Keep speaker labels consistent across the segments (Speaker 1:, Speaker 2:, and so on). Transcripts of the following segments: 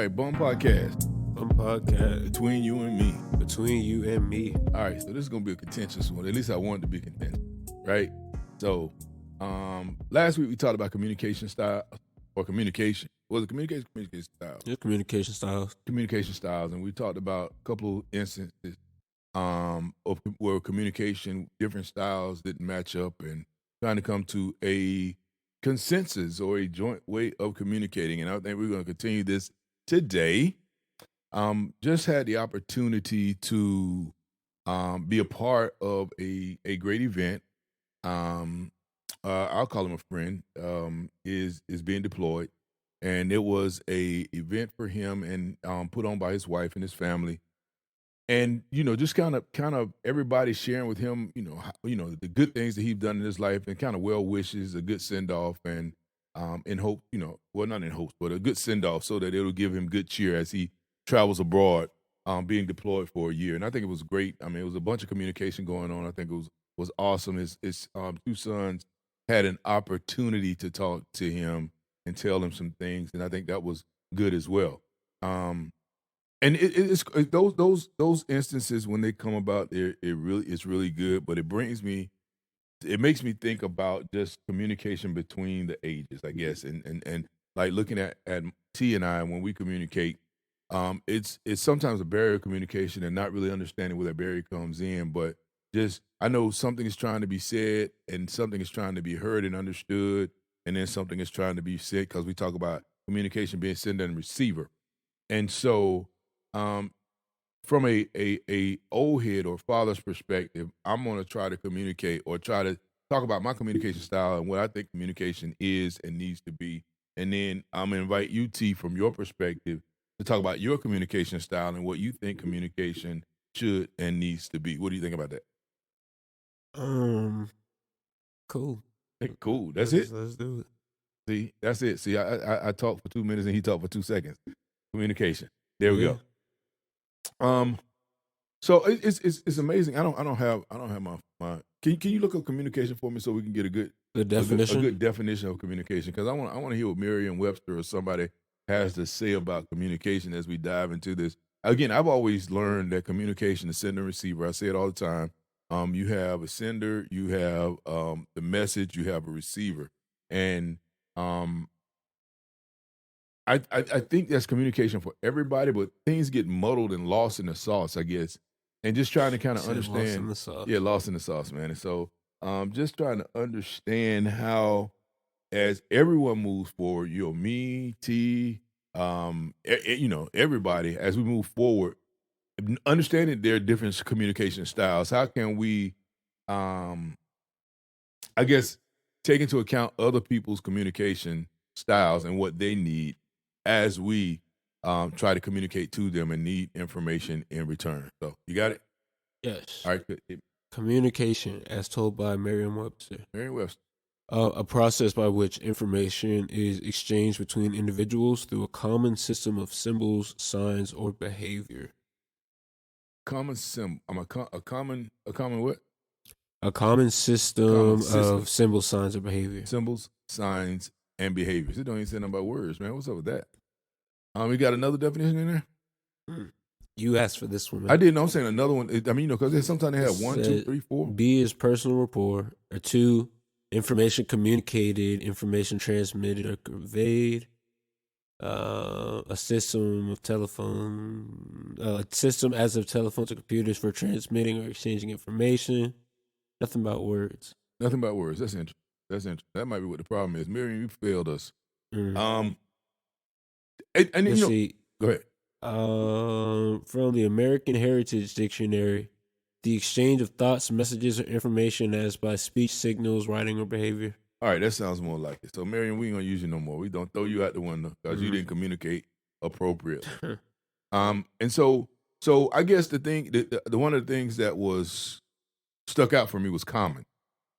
Speaker 1: right, Bum Podcast.
Speaker 2: Bum Podcast.
Speaker 1: Between you and me.
Speaker 2: Between you and me.
Speaker 1: All right, so this is gonna be a contentious one. At least I want it to be contentious, right? So, last week we talked about communication style or communication. Was it communication? Communication style.
Speaker 2: Your communication styles.
Speaker 1: Communication styles, and we talked about a couple of instances of where communication, different styles didn't match up, and trying to come to a consensus or a joint way of communicating. And I think we're going to continue this today. Just had the opportunity to be a part of a great event. I'll call him a friend. Is being deployed, and it was a event for him and put on by his wife and his family. And just kind of everybody sharing with him, the good things that he's done in his life, and kind of well wishes, a good send off, and in hope, well, not in hopes, but a good send off, so that it'll give him good cheer as he travels abroad, being deployed for a year. And I think it was great. I mean, it was a bunch of communication going on. I think it was awesome. His two sons had an opportunity to talk to him and tell him some things, and I think that was good as well. And it's those instances when they come about, it's really good. But it makes me think about just communication between the ages, I guess, and like looking at T and I when we communicate. It's sometimes a barrier of communication and not really understanding where that barrier comes in. But just I know something is trying to be said and something is trying to be heard and understood, and then something is trying to be said, because we talk about communication being sender and receiver. And so, um, from a old head or father's perspective, I'm gonna try to communicate or try to talk about my communication style and what I think communication is and needs to be. And then I'm gonna invite you, T, from your perspective, to talk about your communication style and what you think communication should and needs to be. What do you think about that?
Speaker 2: Cool.
Speaker 1: Hey, cool. That's it.
Speaker 2: Let's do it.
Speaker 1: See, that's it. See, I talked for 2 minutes and he talked for 2 seconds. Communication. There we go. So it's amazing. I don't have my. Can you look up communication for me so we can get a good
Speaker 2: definition?
Speaker 1: a good definition of communication? Because I want to hear what Merriam-Webster or somebody has to say about communication as we dive into this. Again, I've always learned that communication is sender and receiver. I say it all the time. You have a sender, you have the message, you have a receiver, and I think that's communication for everybody, but things get muddled and lost in the sauce, I guess. And just trying to kind of understand.
Speaker 2: Lost in the sauce.
Speaker 1: Yeah, lost in the sauce, man. And so just trying to understand how, as everyone moves forward, me, T, everybody, as we move forward, understanding their different communication styles, how can we, I guess, take into account other people's communication styles and what they need as we try to communicate to them and need information in return. So you got it?
Speaker 2: Yes.
Speaker 1: All right, good.
Speaker 2: Communication, as told by Merriam-Webster.
Speaker 1: Merriam-Webster.
Speaker 2: A process by which information is exchanged between individuals through a common system of symbols, signs, or behavior.
Speaker 1: Common symbol. A common what?
Speaker 2: A common system of symbols, signs, or behavior.
Speaker 1: Symbols, signs, and behaviors. It don't even say nothing about words, man. What's up with that? We got another definition in there?
Speaker 2: You asked for this one, man.
Speaker 1: I didn't know. I'm saying another one. I mean, because sometimes they have 1, 2, 3, 4.
Speaker 2: B is personal rapport, or 2, information communicated, information transmitted or conveyed. A system as of telephones or computers for transmitting or exchanging information. Nothing about words.
Speaker 1: Nothing about words. That's interesting. That might be what the problem is. Miriam, you failed us.
Speaker 2: Mm.
Speaker 1: And go ahead.
Speaker 2: From the American Heritage Dictionary, the exchange of thoughts, messages, or information as by speech, signals, writing, or behavior.
Speaker 1: All right, that sounds more like it. So, Miriam, we ain't gonna use you no more. We don't throw you out the window because you didn't communicate appropriately. And so I guess the one of the things that was stuck out for me was common.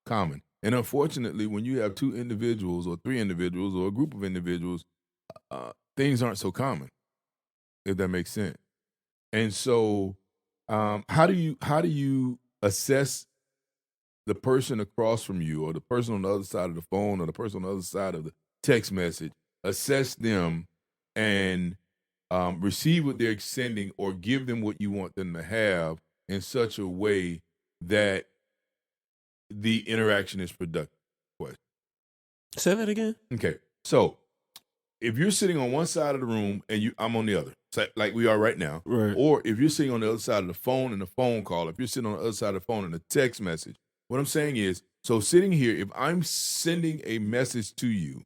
Speaker 1: And unfortunately, when you have 2 individuals or 3 individuals or a group of individuals, things aren't so common, if that makes sense. And so, how do you assess the person across from you, or the person on the other side of the phone, or the person on the other side of the text message? Assess them and receive what they're sending or give them what you want them to have in such a way that the interaction is productive. Question.
Speaker 2: Say that again.
Speaker 1: Okay, so if you're sitting on one side of the room and I'm on the other, like we are right now,
Speaker 2: Right.
Speaker 1: or if you're sitting on the other side of the phone in a phone call, if you're sitting on the other side of the phone in a text message, what I'm saying is, so sitting here, if I'm sending a message to you,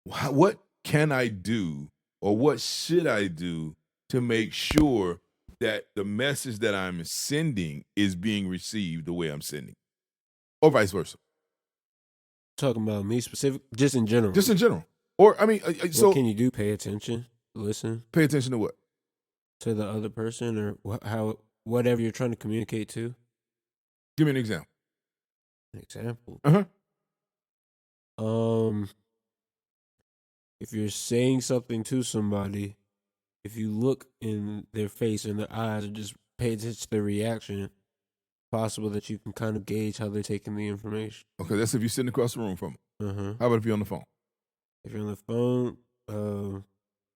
Speaker 1: what can I do or what should I do to make sure that the message that I'm sending is being received the way I'm sending, or vice versa?
Speaker 2: Talking about me specific, just in general.
Speaker 1: Just in general. Or, I mean, so
Speaker 2: what can you do? Pay attention, listen
Speaker 1: pay attention to what?
Speaker 2: to the other person, or how whatever you're trying to communicate to.
Speaker 1: Give me an example.
Speaker 2: An example.
Speaker 1: Uh-huh.
Speaker 2: If you're saying something to somebody, if you look in their face and their eyes and just pay attention to their reaction, possible that you can kind of gauge how they're taking the information.
Speaker 1: Okay, that's if you're sitting across the room from them. How about if you're on the phone?
Speaker 2: If you're on the phone,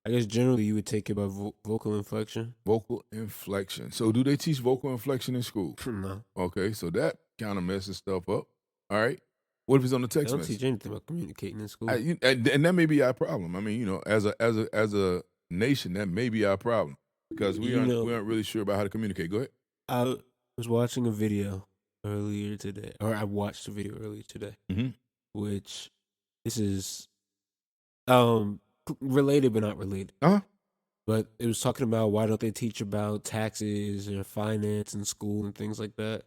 Speaker 2: I guess generally you would take it by vocal inflection.
Speaker 1: Vocal inflection. So do they teach vocal inflection in school?
Speaker 2: No.
Speaker 1: Okay, so that kind of messes stuff up. All right. What if it's on the
Speaker 2: They
Speaker 1: text
Speaker 2: don't
Speaker 1: message?
Speaker 2: teach anything about communicating in school.
Speaker 1: And that may be our problem. I mean, as a nation, that may be our problem because we aren't really sure about how to communicate. Go ahead.
Speaker 2: I was watching a video earlier today, or I watched a video earlier today, which this is related but not related. But it was talking about why don't they teach about taxes or finance in school and things like that.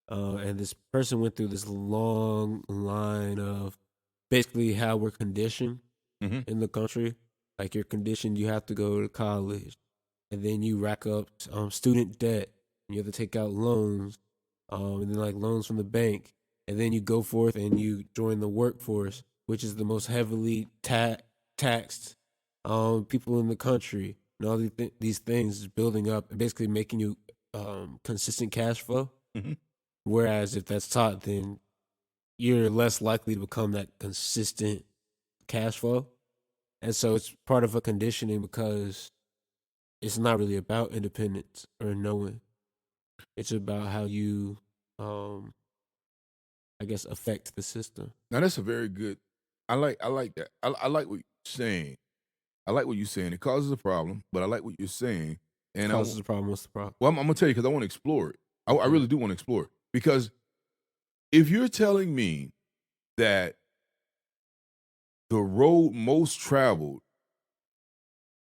Speaker 2: And this person went through this long line of basically how we're conditioned in the country. Like you're conditioned, you have to go to college, and then you rack up student debt, and you have to take out loans, and then like loans from the bank, and then you go forth and you join the workforce, which is the most heavily taxed people in the country, and all these things is building up and basically making you consistent cash flow. Whereas if that's taught, then you're less likely to become that consistent cash flow. And so it's part of a conditioning because it's not really about independence or knowing. It's about how you, I guess, affect the system.
Speaker 1: Now that's a very good. I like that. I like what you're saying. I like what you're saying. It causes a problem, but I like what you're saying. And
Speaker 2: causes a problem. What's the problem?
Speaker 1: Well, I'm gonna tell you because I want to explore it. I really do want to explore it. Because if you're telling me that the road most traveled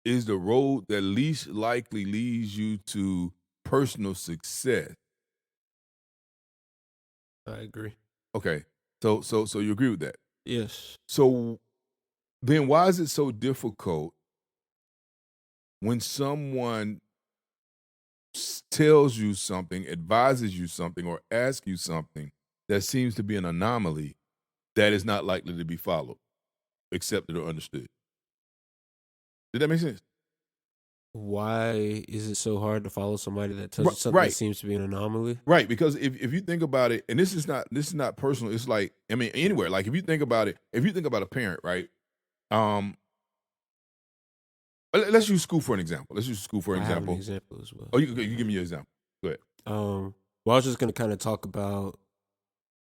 Speaker 1: is the road that least likely leads you to personal success.
Speaker 2: I agree.
Speaker 1: Okay. So you agree with that?
Speaker 2: Yes.
Speaker 1: So then why is it so difficult when someone tells you something, advises you something, or asks you something that seems to be an anomaly that is not likely to be followed, accepted, or understood? Did that make sense?
Speaker 2: Why is it so hard to follow somebody that tells you something that seems to be an anomaly?
Speaker 1: Right, because if you think about it, and this is not personal, it's like, I mean, anywhere. Like if you think about it, if you think about a parent, right? Let's use school for an example. I have an
Speaker 2: example as well.
Speaker 1: Oh, you give me your example. Go ahead.
Speaker 2: Well, I was just going to kind of talk about,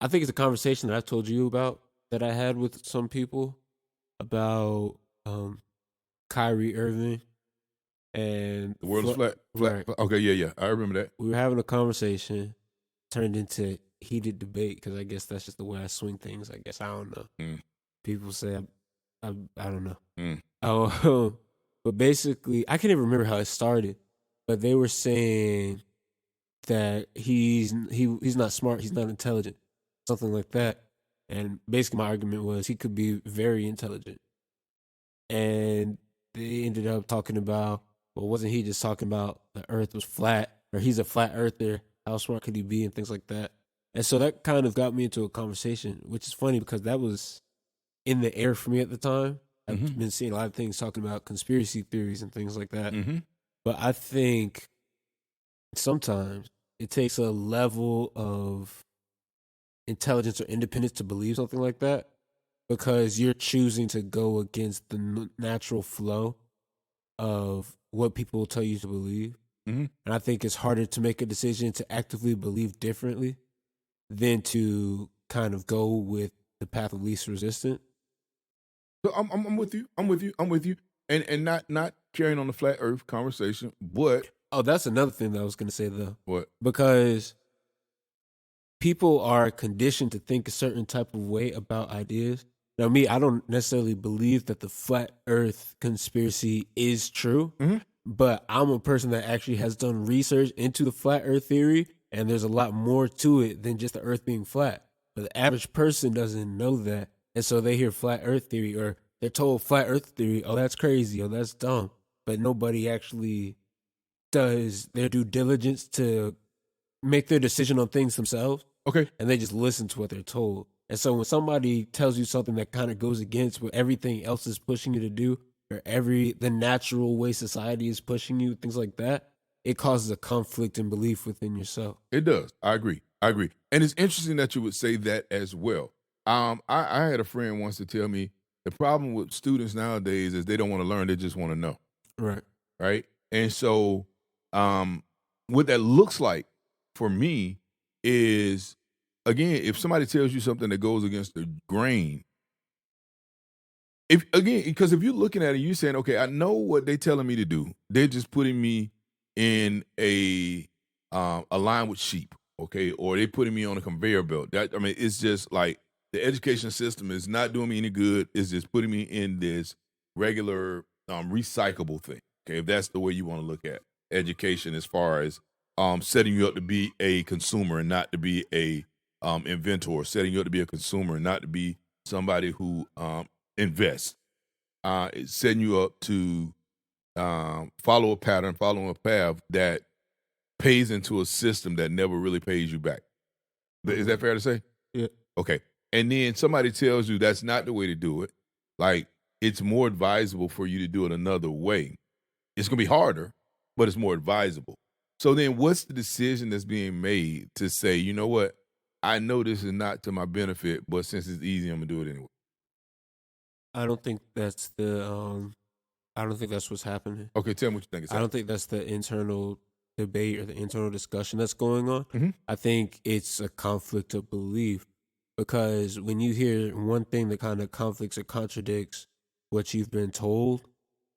Speaker 2: I think it's a conversation that I told you about that I had with some people about Kyrie Irving and
Speaker 1: the world is flat. Right. Okay, yeah. I remember that.
Speaker 2: We were having a conversation, turned into heated debate because I guess that's just the way I swing things. I guess I don't know. People say I don't know. But basically, I can't even remember how it started. But they were saying that he's not smart, he's not intelligent, something like that. And basically, my argument was he could be very intelligent. And they ended up talking about, well, wasn't he just talking about the Earth was flat, or he's a flat earther? How smart could he be, and things like that. And so that kind of got me into a conversation, which is funny because that was in the air for me at the time. I've been seeing a lot of things talking about conspiracy theories and things like that. But I think sometimes it takes a level of intelligence or independence to believe something like that because you're choosing to go against the natural flow of what people tell you to believe.
Speaker 1: Mhm.
Speaker 2: And I think it's harder to make a decision to actively believe differently than to kind of go with the path of least resistance.
Speaker 1: So I'm with you. I'm with you. I'm with you. And not carrying on the flat Earth conversation, but
Speaker 2: Oh, that's another thing that I was going to say though,
Speaker 1: what?
Speaker 2: because people are conditioned to think a certain type of way about ideas. Now, me, I don't necessarily believe that the flat Earth conspiracy is true,
Speaker 1: Mhm.
Speaker 2: but I'm a person that actually has done research into the flat Earth theory, and there's a lot more to it than just the Earth being flat. But the average person doesn't know that, and so they hear flat Earth theory, or they're told flat Earth theory. Oh, that's crazy. Oh, that's dumb. But nobody actually does their due diligence to make their decision on things themselves,
Speaker 1: Okay.
Speaker 2: and they just listen to what they're told. And so when somebody tells you something that kind of goes against what everything else is pushing you to do, or the natural way society is pushing you, things like that, it causes a conflict in belief within yourself.
Speaker 1: It does. I agree. I agree. And it's interesting that you would say that as well. I had a friend once to tell me the problem with students nowadays is they don't want to learn, they just want to know.
Speaker 2: Right.
Speaker 1: Right. And so um what that looks like for me is, again, if somebody tells you something that goes against the grain, if again, because if you're looking at it, you're saying, okay, I know what they're telling me to do. They're just putting me in a line with sheep, okay, or they putting me on a conveyor belt. That, I mean, it's just like the education system is not doing me any good. It's just putting me in this regular recyclable thing. Okay, if that's the way you want to look at education, as far as setting you up to be a consumer and not to be a inventor, setting you up to be a consumer and not to be somebody who invest. It's setting you up to follow a pattern, follow a path that pays into a system that never really pays you back. Is that fair to say?
Speaker 2: Yeah.
Speaker 1: Okay. And then somebody tells you that's not the way to do it. Like, it's more advisable for you to do it another way. It's going to be harder, but it's more advisable. So then what's the decision that's being made to say, you know what? I know this is not to my benefit, but since it's easy, I'm going to do it anyway.
Speaker 2: I don't think that's the I don't think that's what's happening.
Speaker 1: Okay, tell me what you think is
Speaker 2: I don't
Speaker 1: happening.
Speaker 2: think that's the internal debate or the internal discussion that's going on.
Speaker 1: Mhm.
Speaker 2: I think it's a conflict of belief, because when you hear one thing that kind of conflicts or contradicts what you've been told,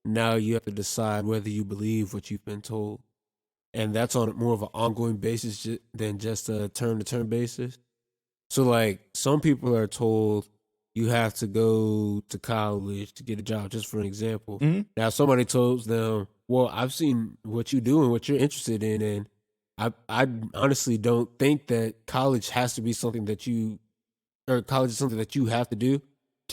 Speaker 2: now you have to decide whether you believe what you've been told. And that's on more of an ongoing basis than just a turn to turn basis. So, like, some people are told you have to go to college to get a job, just for an example.
Speaker 1: Mhm.
Speaker 2: Now, somebody tells them, well, I've seen what you do and what you're interested in, and I honestly don't think that college has to be something that or college is something that you have to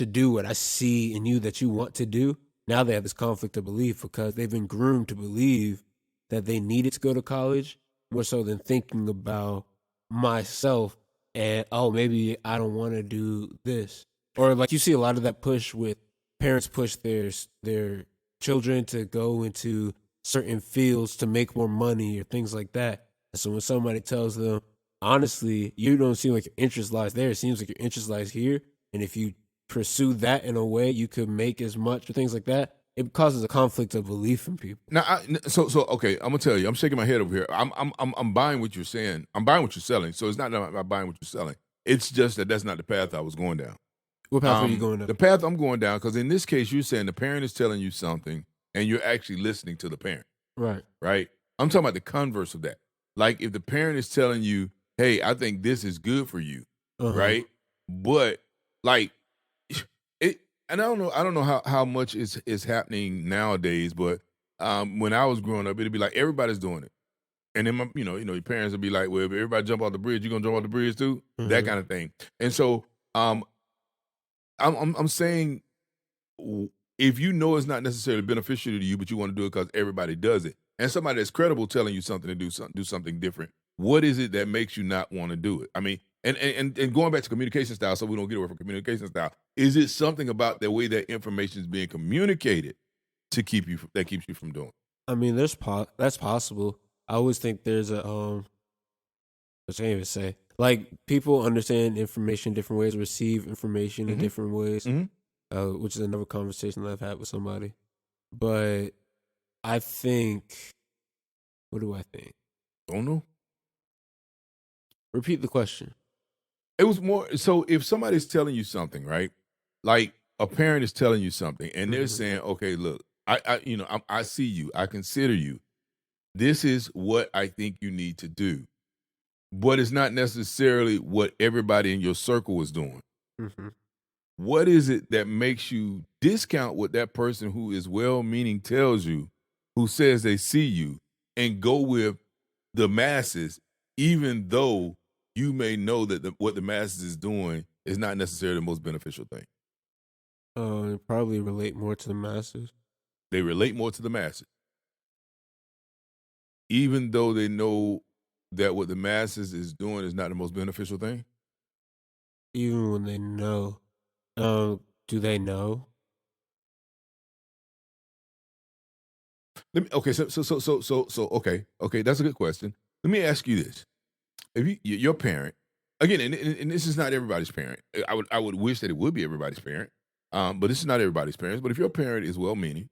Speaker 2: do what I see in you that you want to do. Now they have this conflict of belief because they've been groomed to believe that they needed to go to college more so than thinking about myself and, oh, maybe I don't want to do this. Or like you see a lot of that push with parents push their children to go into certain fields to make more money or things like that. And so when somebody tells them, honestly, you don't seem like your interest lies there. It seems like your interest lies here. And if you pursue that in a way, you could make as much or things like that. It causes a conflict of belief in people.
Speaker 1: Now, so okay, I'm gonna tell you, I'm shaking my head over here. I'm buying what you're saying. I'm buying what you're selling. So it's not that I'm buying what you're selling. It's just that that's not the path I was going down.
Speaker 2: What path are you going
Speaker 1: The
Speaker 2: down?
Speaker 1: path I'm going down, because in this case, you're saying the parent is telling you something, and you're actually listening to the parent,
Speaker 2: Right.
Speaker 1: right? I'm talking about the converse of that. Like, if the parent is telling you, "Hey, I think this is good for you,"
Speaker 2: Uh huh.
Speaker 1: right? But like it, and I don't know how much is happening nowadays, but when I was growing up, it'd be like everybody's doing it. And then your parents would be like, "Well, if everybody jump off the bridge, you gonna jump off the bridge too?" That
Speaker 2: Hmm.
Speaker 1: kind of thing. And so, I'm saying, if you know it's not necessarily beneficial to you, but you want to do it because everybody does it, and somebody that's credible telling you something to do something different, what is it that makes you not want to do it? I mean, and going back to communication style, so we don't get away from communication style, is it something about the way that information is being communicated that keeps you from doing it?
Speaker 2: I mean, that's possible. I always think there's a what can't even say. Like, people understand information different ways, receive information in
Speaker 1: Mhm,
Speaker 2: different ways,
Speaker 1: mhm.
Speaker 2: which is another conversation that I've had with somebody. But I think. What do I think?
Speaker 1: Don't know.
Speaker 2: Repeat the question.
Speaker 1: It was more so if somebody's telling you something, right? Like a parent is telling you something, and they're
Speaker 2: Mhm.
Speaker 1: saying, "Okay, look, I see you, I consider you. This is what I think you need to do," but it's not necessarily what everybody in your circle is doing.
Speaker 2: Mhm.
Speaker 1: What is it that makes you discount what that person who is well-meaning tells you, who says they see you, and go with the masses, even though you may know that what the masses is doing is not necessarily the most beneficial thing?
Speaker 2: Probably relate more to the masses,
Speaker 1: They relate more to the masses, even though they know that what the masses is doing is not the most beneficial thing.
Speaker 2: even when they know. Do they know?
Speaker 1: Okay, that's a good question. Let me ask you this: if your parent, again, and this is not everybody's parent. I would wish that it would be everybody's parent, but this is not everybody's parents. But if your parent is well-meaning,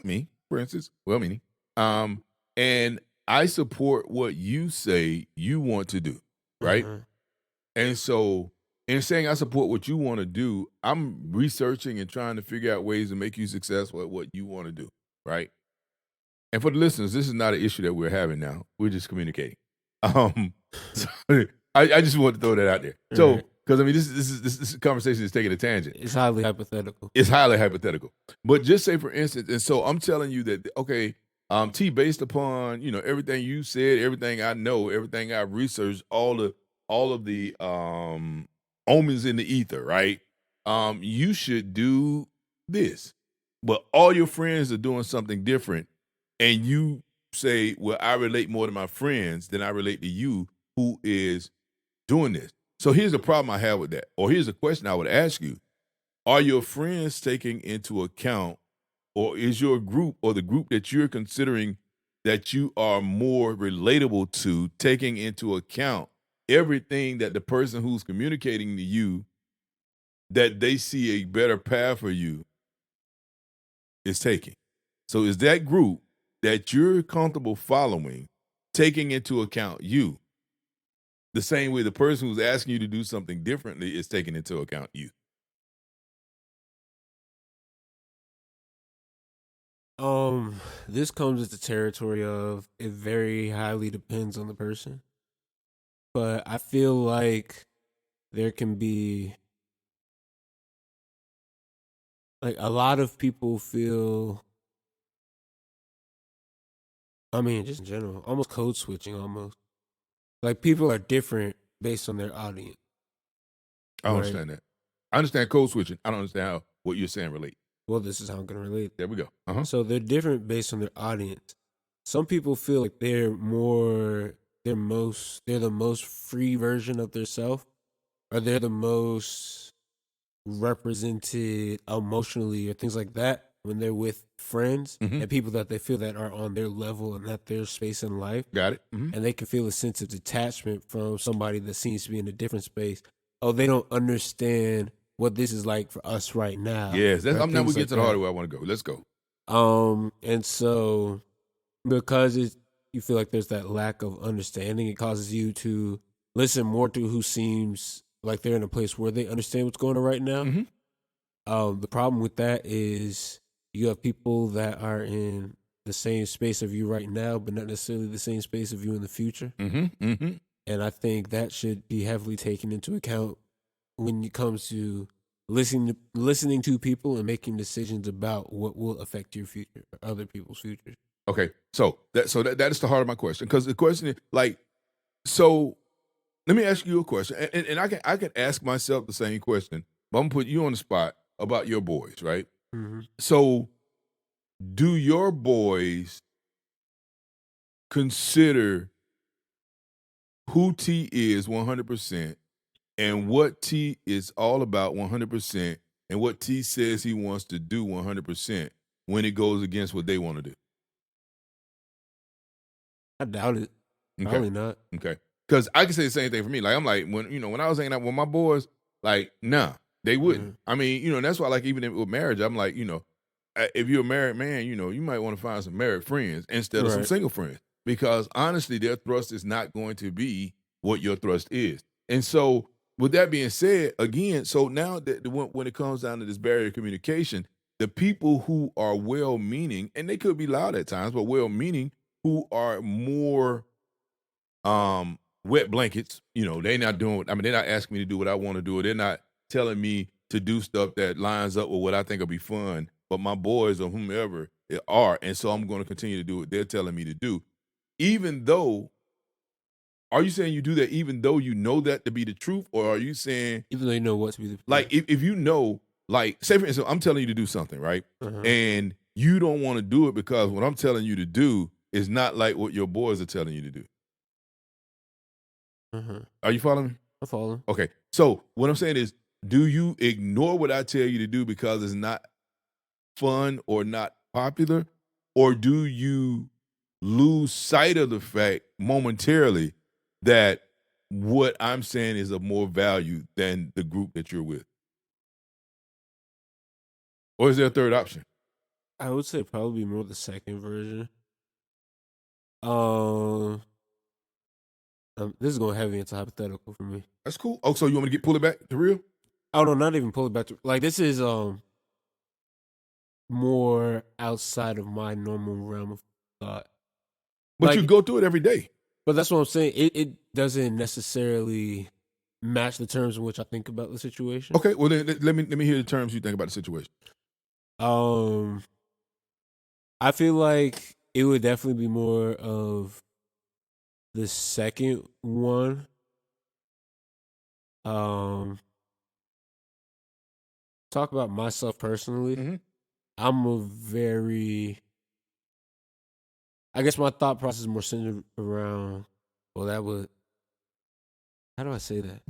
Speaker 1: me, for instance, well-meaning, um, and I support what you say you want to do, right?
Speaker 2: Uh-huh.
Speaker 1: And so, in saying I support what you want to do, I'm researching and trying to figure out ways to make you successful at what you want to do, right? And for the listeners, this is not an issue that we're having now. We're just communicating. So I just want to throw that out there. So,
Speaker 2: Right.
Speaker 1: because I mean, this conversation is taking a tangent.
Speaker 2: It's highly hypothetical.
Speaker 1: It's highly hypothetical. But just say, for instance, and so I'm telling you that, okay, T, based upon everything you said, everything I know, everything I've researched, all of the omens in the ether, right? You should do this, but all your friends are doing something different, and you say, "Well, I relate more to my friends than I relate to you, who is doing this." So here's the problem I have with that, or here's a question I would ask you: are your friends taking into account, or is your group or the group that you're considering that you are more relatable to taking into account everything that the person who's communicating to you that they see a better path for you is taking? So is that group that you're comfortable following taking into account you the same way the person who's asking you to do something differently is taking into account you?
Speaker 2: This comes with the territory of it very highly depends on the person. But I feel like there can be like a lot of people feel I mean, just in general, almost code switching almost. Like people are different based on their audience,
Speaker 1: I don't
Speaker 2: right?
Speaker 1: understand that. I understand code switching. I don't understand how what you're saying relate.
Speaker 2: Well, this is how I'm gonna relate.
Speaker 1: There we go. Uh-huh.
Speaker 2: So they're different based on their audience. Some people feel like they're the most free version of their self, or they're the most represented emotionally or things like that when they're with friends
Speaker 1: Mhm.
Speaker 2: and people that they feel that are on their level and at their space in life.
Speaker 1: Got it. Mhm.
Speaker 2: And they can feel a sense of detachment from somebody that seems to be in a different space. Oh, they don't understand what this is like for us right now,
Speaker 1: Yes, that's
Speaker 2: or
Speaker 1: I'm now we
Speaker 2: things
Speaker 1: get
Speaker 2: like
Speaker 1: to the heart
Speaker 2: that.
Speaker 1: of where I want to go. Let's go.
Speaker 2: And so because you feel like there's that lack of understanding, it causes you to listen more to who seems like they're in a place where they understand what's going on right now.
Speaker 1: Mhm.
Speaker 2: The problem with that is you have people that are in the same space of you right now, but not necessarily the same space of you in the future.
Speaker 1: Mhm. Mhm.
Speaker 2: And I think that should be heavily taken into account when it comes to listening to people and making decisions about what will affect your future or other people's futures.
Speaker 1: Okay. So that is the heart of my question, because the question is like, so let me ask you a question, and I can ask myself the same question, but I'm gonna put you on the spot about your boys, right?
Speaker 2: Mm-hmm.
Speaker 1: So do your boys consider who T is 100% and what T is all about 100% and what T says he wants to do 100% when it goes against what they want to do?
Speaker 2: I doubt it.
Speaker 1: Okay.
Speaker 2: Probably not.
Speaker 1: Okay. Because I can say the same thing for me. Like, I'm like, when I was hanging out with my boys, like, nah, they wouldn't.
Speaker 2: Mm-hmm.
Speaker 1: I mean, and that's why, like, even with marriage, I'm like, if you're a married man, you might want to find some married friends instead of some
Speaker 2: Right.
Speaker 1: single friends because honestly, their thrust is not going to be what your thrust is. And so, with that being said, again, so now that when it comes down to this barrier of communication, the people who are well-meaning, and they could be loud at times, but well-meaning, who are more wet blankets, they're not doing. I mean, they're not asking me to do what I want to do. Or they're not telling me to do stuff that lines up with what I think will be fun. But my boys or whomever they are, and so I'm going to continue to do what they're telling me to do. Even though, are you saying you do that even though you know that to be the truth, or are you saying
Speaker 2: Even though you know what to be the
Speaker 1: like if you know, like say for instance, I'm telling you to do something, right?
Speaker 2: uh-huh.
Speaker 1: And you don't want to do it because what I'm telling you to do is not like what your boys are telling you to do.
Speaker 2: Uh-huh.
Speaker 1: Are you following me?
Speaker 2: I follow.
Speaker 1: Okay. So what I'm saying is, do you ignore what I tell you to do because it's not fun or not popular? Or do you lose sight of the fact momentarily that what I'm saying is of more value than the group that you're with? Or is there a third option?
Speaker 2: I would say probably more the second version. Um, this is going heavy into hypothetical for me.
Speaker 1: That's cool. Oh, so you want me to pull it back to real?
Speaker 2: Oh no, not even pull it back to like this is more outside of my normal realm of thought.
Speaker 1: But
Speaker 2: Like-
Speaker 1: you go through it every day.
Speaker 2: But that's what I'm saying. It doesn't necessarily match the terms in which I think about the situation.
Speaker 1: Okay, well then let me hear the terms you think about the situation.
Speaker 2: I feel like it would definitely be more of the second one. Talk about myself personally.
Speaker 1: Mhm.
Speaker 2: I'm I guess my thought process is more centered around, how do I say that?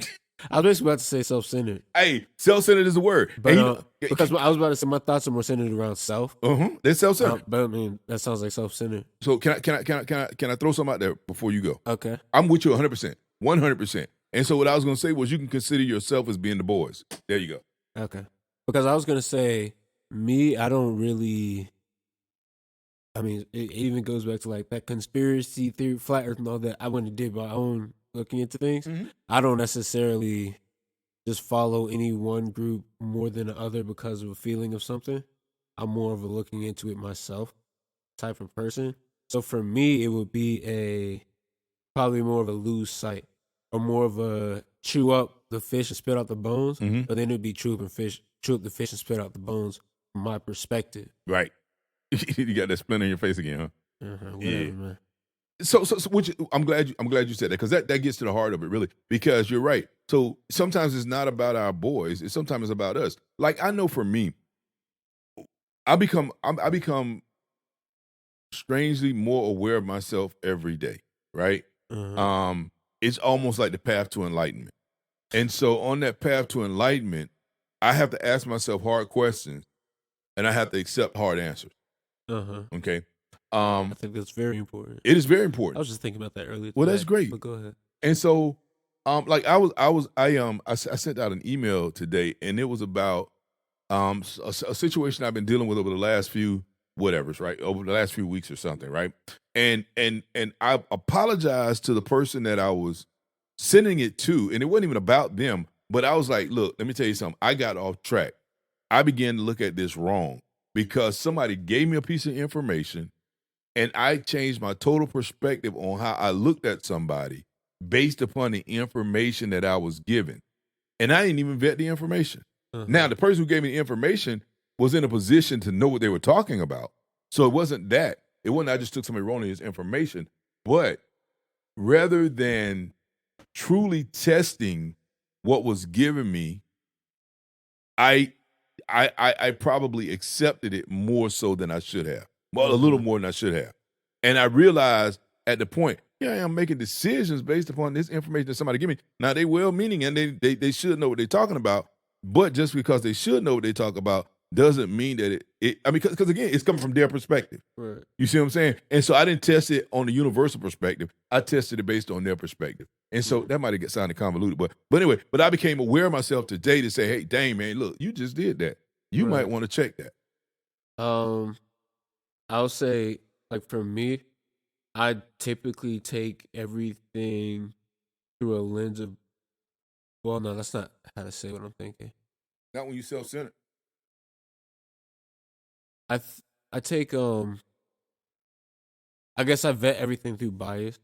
Speaker 2: I was basically about to say self-centered.
Speaker 1: Hey, self-centered is a word.
Speaker 2: But
Speaker 1: And
Speaker 2: because I was about to say my thoughts are more centered around self.
Speaker 1: they're self-centered.
Speaker 2: But I mean, that sounds like self-centered.
Speaker 1: So can I throw something out there before you go?
Speaker 2: Okay.
Speaker 1: I'm with you 100%, 100%. And so what I was going to say was you can consider yourself as being the boys. There you go.
Speaker 2: Okay. Because I was going to say, me, I don't really, I mean, it even goes back to like that conspiracy theory, flat earth and all that. I went and did my own looking into things.
Speaker 1: Mhm.
Speaker 2: I don't necessarily just follow any one group more than the other because of a feeling of something. I'm more of a looking into it myself type of person. So for me, it would be probably more of a lose sight or more of a chew up the fish and spit out the bones.
Speaker 1: Mhm.
Speaker 2: But then it'd be chew up the fish and spit out the bones from my perspective.
Speaker 1: Right. You got that splinter in your face again, huh?
Speaker 2: Whatever,
Speaker 1: Yeah.
Speaker 2: man.
Speaker 1: So which I'm glad you said that because that gets to the heart of it really because you're right. So sometimes it's not about our boys. Sometimes it's about us. Like I know for me, I become strangely more aware of myself every day. Right.
Speaker 2: Uh-huh.
Speaker 1: It's almost like the path to enlightenment. And so on that path to enlightenment, I have to ask myself hard questions and I have to accept hard answers.
Speaker 2: Uh-huh.
Speaker 1: Okay.
Speaker 2: I think that's very important.
Speaker 1: It is very
Speaker 2: I
Speaker 1: important.
Speaker 2: was just thinking about that earlier.
Speaker 1: Well, that's
Speaker 2: today,
Speaker 1: great.
Speaker 2: But go ahead.
Speaker 1: And so, like I sent out an email today, and it was about a situation I've been dealing with over the last few whatevers, right? Over the last few weeks or something, right? And I apologized to the person that I was sending it to, and it wasn't even about them, but I was like, look, let me tell you something. I got off track. I began to look at this wrong because somebody gave me a piece of information. And I changed my total perspective on how I looked at somebody based upon the information that I was given. And I didn't even vet the information.
Speaker 2: Uh-huh.
Speaker 1: Now, the person who gave me the information was in a position to know what they were talking about. So it wasn't that. It wasn't I just took some erroneous information. But rather than truly testing what was given me, I probably accepted it more so than I should have. Well, a little more than I should have. And I realized at the point, here I am making decisions based upon this information that somebody give me. Now, they well-meaning and they should know what they're talking about. But just because they should know what they talk about doesn't mean that because again, it's coming from their perspective.
Speaker 2: Right.
Speaker 1: You see what I'm saying? And so I didn't test it on the universal perspective. I tested it based on their perspective. And so that might have sounded convoluted. But anyway, I became aware of myself today to say, hey, dang, man, look, you just did that. You might want to check that.
Speaker 2: Um, I would say, like for me, I typically take everything through a lens of. Well, no, that's not how to say what I'm thinking.
Speaker 1: Not when you self-centered.
Speaker 2: I th- I take I guess I vet everything through bias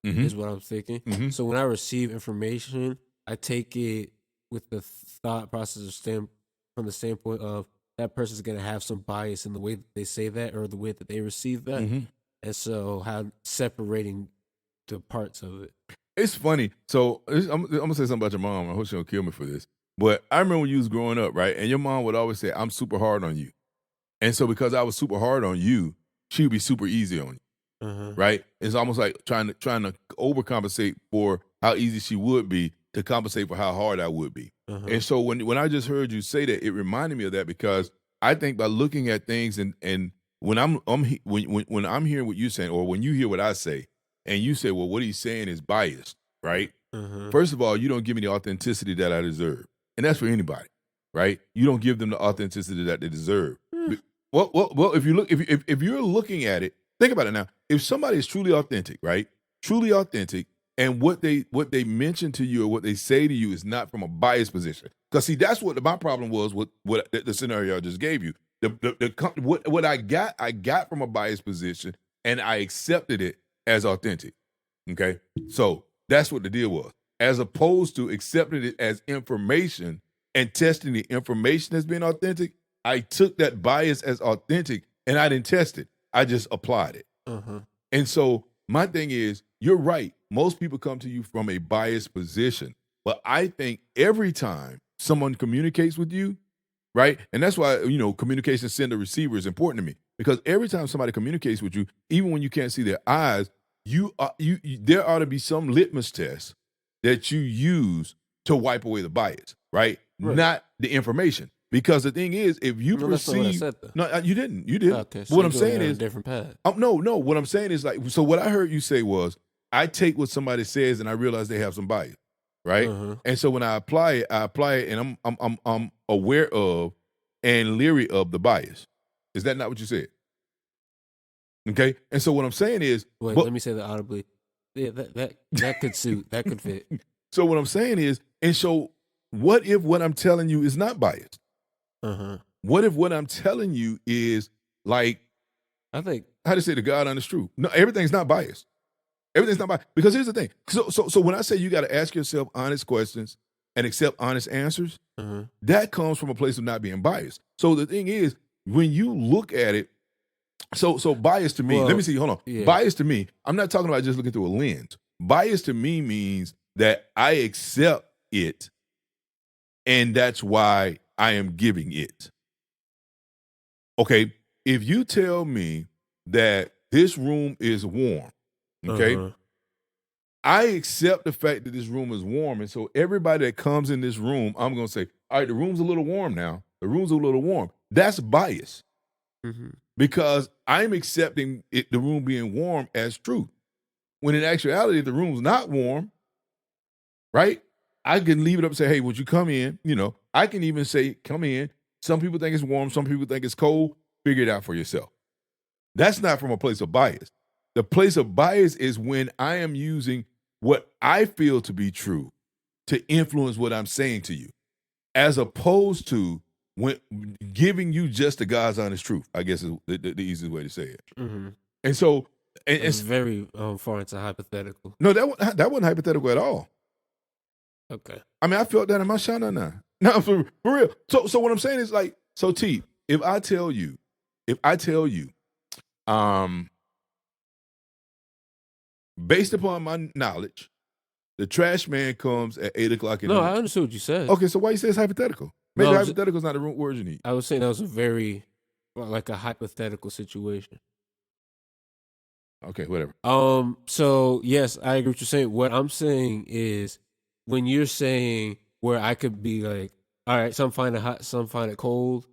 Speaker 1: Mm-hmm.
Speaker 2: is what I'm thinking.
Speaker 1: Mm-hmm.
Speaker 2: So when I receive information, I take it with the thought process of from the standpoint of that person's gonna have some bias in the way that they say that or the way that they receive that,
Speaker 1: Mm-hmm.
Speaker 2: and so how separating the parts of it.
Speaker 1: It's funny. So I'm gonna say something about your mom. I hope she don't kill me for this. But I remember when you was growing up, right? And your mom would always say, "I'm super hard on you." And so because I was super hard on you, she would be super easy on you,
Speaker 2: Uh-huh.
Speaker 1: right? It's almost like trying to overcompensate for how easy she would be to compensate for how hard I would be.
Speaker 2: Uh-huh.
Speaker 1: And so when I just heard you say that, it reminded me of that because I think by looking at things and when when I'm hearing what you're saying, or when you hear what I say, and you say, well, what he's saying is biased, right?
Speaker 2: Uh-huh.
Speaker 1: First of all, you don't give me the authenticity that I deserve. And that's for anybody, right? You don't give them the authenticity that they deserve. Well, if you look, if you're looking at it, think about it now. If somebody is truly authentic, right? Truly authentic, and what they mention to you or what they say to you is not from a biased position. Because see, that's what my problem was with what the scenario I just gave you. What I got from a biased position, and I accepted it as authentic. Okay, so that's what the deal was, as opposed to accepting it as information and testing the information as being authentic. I took that bias as authentic and I didn't test it. I just applied it.
Speaker 2: Uh-huh.
Speaker 1: And so my thing is, you're right. Most people come to you from a biased position. But I think every time someone communicates with you, right? And that's why, communication sender receiver is important to me. Because every time somebody communicates with you, even when you can't see their eyes, there ought to be some litmus test that you use to wipe away the bias, right?
Speaker 2: Right.
Speaker 1: Not the information. Because the thing is, if you
Speaker 2: No, that's not what I
Speaker 1: perceive,
Speaker 2: said, though.
Speaker 1: no, you didn't. You didn't.
Speaker 2: Okay,
Speaker 1: But
Speaker 2: so
Speaker 1: what
Speaker 2: you're
Speaker 1: I'm
Speaker 2: going
Speaker 1: saying
Speaker 2: down a
Speaker 1: is,
Speaker 2: different path.
Speaker 1: no. What I'm saying is like, so what I heard you say was, I take what somebody says and I realize they have some bias, right?
Speaker 2: Uh-huh.
Speaker 1: And so when I apply it, and I'm aware of and leery of the bias. Is that not what you said? Okay. And so what I'm saying is,
Speaker 2: Wait,
Speaker 1: but-
Speaker 2: let me say that audibly. Yeah, that could suit. That could fit.
Speaker 1: so what I'm saying is, and so what if what I'm telling you is not biased?
Speaker 2: Uh-huh.
Speaker 1: What if what I'm telling you is like,
Speaker 2: I think
Speaker 1: how to say the God honest truth? No, everything's not biased. Everything's not biased. Because here's the thing. So when I say you got to ask yourself honest questions and accept honest answers,
Speaker 2: uh-huh.
Speaker 1: that comes from a place of not being biased. So the thing is, when you look at it, so bias to me,
Speaker 2: Well,
Speaker 1: let me see, hold on.
Speaker 2: yeah.
Speaker 1: Bias to me, I'm not talking about just looking through a lens. Bias to me means that I accept it, and that's why I am giving it. Okay, if you tell me that this room is warm, okay,
Speaker 2: Uh-huh.
Speaker 1: I accept the fact that this room is warm. And so everybody that comes in this room, I'm going to say, all right, the room's a little warm now. The room's a little warm. That's bias
Speaker 2: Mm-hmm.
Speaker 1: because I'm accepting the room being warm as truth. When in actuality, if the room's not warm, right? I can leave it up and say, hey, would you come in? I can even say, come in. Some people think it's warm. Some people think it's cold. Figure it out for yourself. That's not from a place of bias. The place of bias is when I am using what I feel to be true to influence what I'm saying to you, as opposed to when giving you just the God's honest truth, I guess is the easiest way to say it.
Speaker 2: Mm-hmm.
Speaker 1: And so,
Speaker 2: It's very far into hypothetical.
Speaker 1: no, that wasn't hypothetical at all.
Speaker 2: Okay.
Speaker 1: I mean, I felt that in my shana now. No, for real. So what I'm saying is like, so T, if I tell you, based upon my knowledge, the trash man comes at 8:00 in the
Speaker 2: No,
Speaker 1: morning.
Speaker 2: I understood what you said.
Speaker 1: Okay, so why you say it's hypothetical? Maybe
Speaker 2: No, I'm just-
Speaker 1: hypothetical is not the word you need.
Speaker 2: I was saying that was a very like a hypothetical situation.
Speaker 1: Okay, whatever.
Speaker 2: So yes, I agree with what you're saying. What I'm saying is when you're saying where I could be like, all right, some find it hot, some find it cold.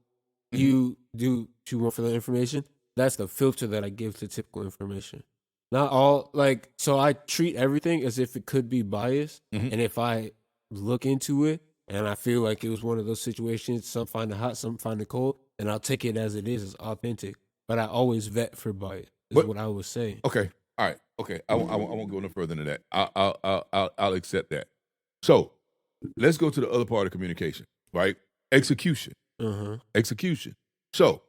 Speaker 1: Mhm.
Speaker 2: You do what you want for the information. That's the filter that I give to typical information. Not all so I treat everything as if it could be biased.
Speaker 1: Mhm.
Speaker 2: And if I look into it and I feel like it was one of those situations, some find it hot, some find it cold, and I'll take it as it is. It's authentic, but I always vet for bias. Is
Speaker 1: But
Speaker 2: what I would say.
Speaker 1: okay, all right, okay. I won't go no further than that. I'll accept that. So let's go to the other part of communication, right? Execution. Execution. So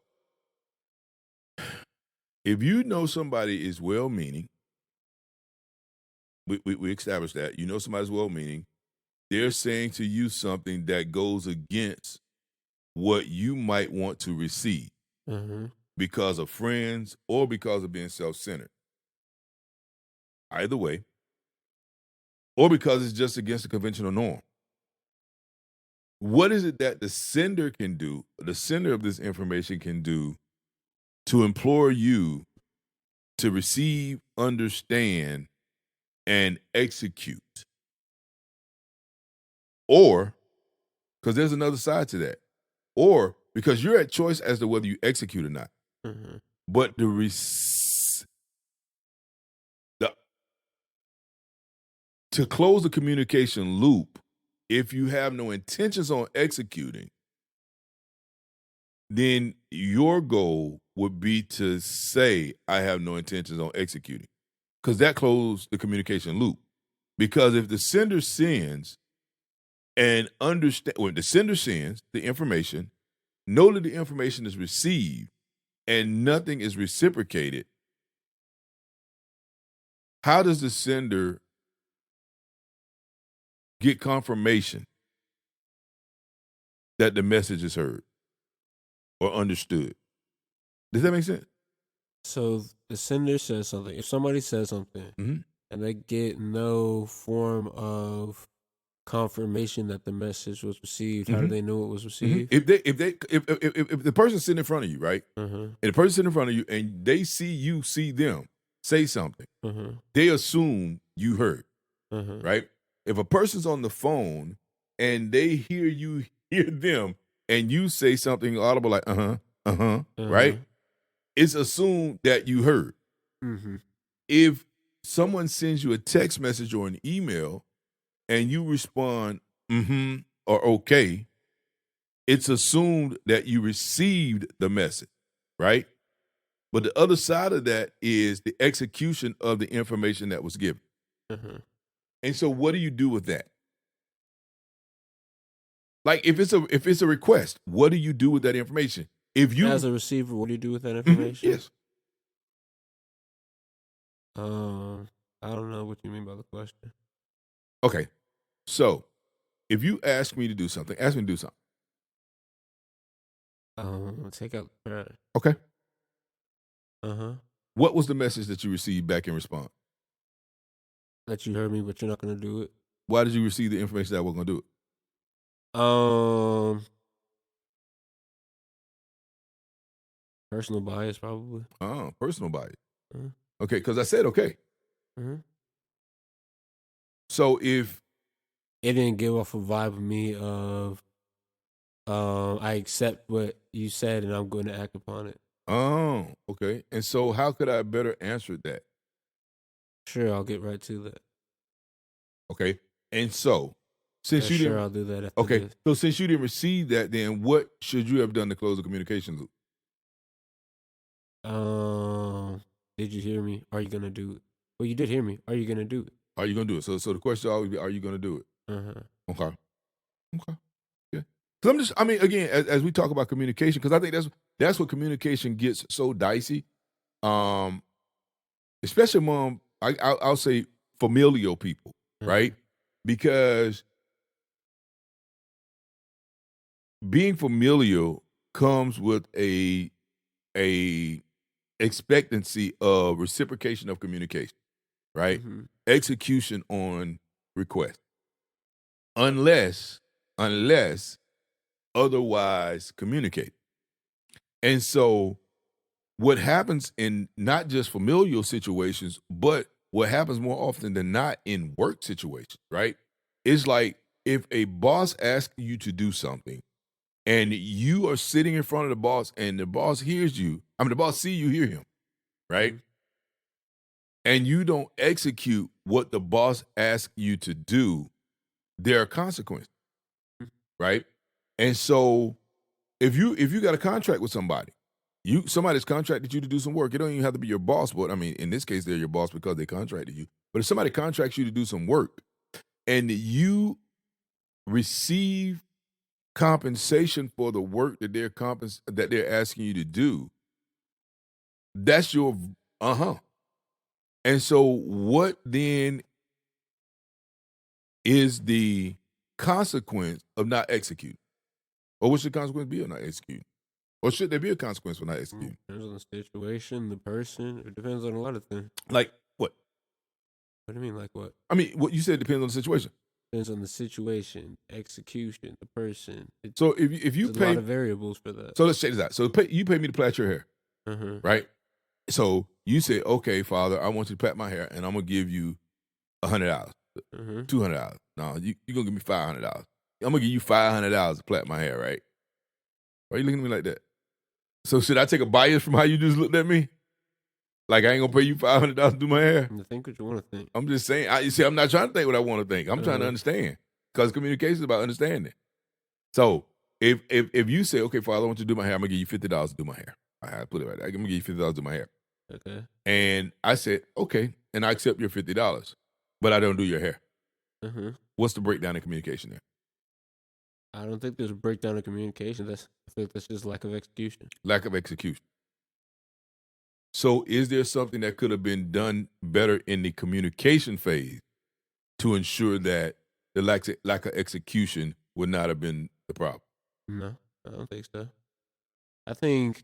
Speaker 1: if you know somebody is well-meaning, we established that. You know somebody's well-meaning. They're saying to you something that goes against what you might want to receive because of friends or because of being self-centered. Either way. Or because it's just against the conventional norm. What is it that the sender can do, the sender of this information can do to implore you to receive, understand, and execute? Or, because there's another side to that, or because you're at choice as to whether you execute or not. But to close the communication loop, if you have no intentions on executing, then your goal would be to say, I have no intentions on executing, because that closed the communication loop. Because if the sender sends and understand, when the sender sends the information, know that the information is received and nothing is reciprocated, how does the sender get confirmation that the message is heard or understood? Does that make sense?
Speaker 2: So the sender says something. If somebody says something and they get no form of confirmation that the message was received, how do they know it was received?
Speaker 1: If the person's sitting in front of you, right, and the person's sitting in front of you, and they see them say something, they assume you heard, right? If a person's on the phone and they hear you hear them, and you say something audible like right, it's assumed that you heard. If someone sends you a text message or an email and you respond or okay, it's assumed that you received the message, right? But the other side of that is the execution of the information that was given. And so what do you do with that? Like if it's a request, what do you do with that information? If you
Speaker 2: As a receiver, what do you do with that information?
Speaker 1: Yes.
Speaker 2: I don't know what you mean by the question.
Speaker 1: Okay. So if you ask me to do something, ask me to do something.
Speaker 2: Take out the trash.
Speaker 1: Okay. What was the message that you received back in response?
Speaker 2: That you heard me, but you're not gonna do it.
Speaker 1: Why did you receive the information that I wasn't gonna do it?
Speaker 2: Personal bias, probably.
Speaker 1: Oh, personal bias. Okay, because I said okay. So if
Speaker 2: it didn't give off a vibe of me of I accept what you said and I'm going to act upon it.
Speaker 1: Oh, okay. And so how could I better answer that?
Speaker 2: Sure, I'll get right to that.
Speaker 1: Okay. And so since you didn't
Speaker 2: I'll do that after this.
Speaker 1: So since you didn't receive that, then what should you have done to close the communication loop?
Speaker 2: Did you hear me? Are you gonna do it? Well, you did hear me. Are you gonna do it?
Speaker 1: Are you gonna do it? So the question always be, are you gonna do it? Okay. Okay. Yeah. Because again, as we talk about communication, because I think that's what communication gets so dicey. Especially among I'll say familial people, right? Because being familial comes with a expectancy of reciprocation of communication, right? Execution on request. Unless otherwise communicate. And so what happens in not just familial situations, but what happens more often than not in work situations, right? It's like if a boss asks you to do something and you are sitting in front of the boss and the boss hears you, the boss see you hear him, right? And you don't execute what the boss asks you to do, there are consequences, right? And so if you got a contract with somebody, somebody's contracted you to do some work. It don't even have to be your boss, but I mean, in this case, they're your boss because they contracted you. But if somebody contracts you to do some work and you receive compensation for the work that they're asking you to do, that's your uh-huh. And so what then is the consequence of not executing? Or what should the consequence be of not executing? Or should there be a consequence for not executing?
Speaker 2: Depends on the situation, the person. It depends on a lot of things.
Speaker 1: Like what?
Speaker 2: What do you mean, like what?
Speaker 1: I mean, what you said depends on the situation.
Speaker 2: Depends on the situation, execution, the person.
Speaker 1: So if you
Speaker 2: There's a
Speaker 1: pay,
Speaker 2: lot of variables for that.
Speaker 1: so let's check this out. So you pay me to plait your hair, right? So you say, okay, Father, I want you to plait my hair, and I'm gonna give you $100, $200. No, you're gonna give me $500. I'm gonna give you $500 to plait my hair, right? Why are you looking at me like that? So should I take a bias from how you just looked at me? Like I ain't gonna pay you $500 to do my hair?
Speaker 2: Think what you want to think.
Speaker 1: I'm just saying. You see, I'm not trying to think what I want to think. I'm trying to understand, because communication is about understanding. So if you say, okay, Father, I want you to do my hair, I'm gonna give you $50 to do my hair. I put it right there. I'm gonna give you $50 to do my hair.
Speaker 2: Okay.
Speaker 1: And I said, okay, and I accept your $50, but I don't do your hair. What's the breakdown in communication there?
Speaker 2: I don't think there's a breakdown in communication. I think that's just lack of execution.
Speaker 1: Lack of execution. So is there something that could have been done better in the communication phase to ensure that the lack of execution would not have been the problem?
Speaker 2: No, I don't think so. I think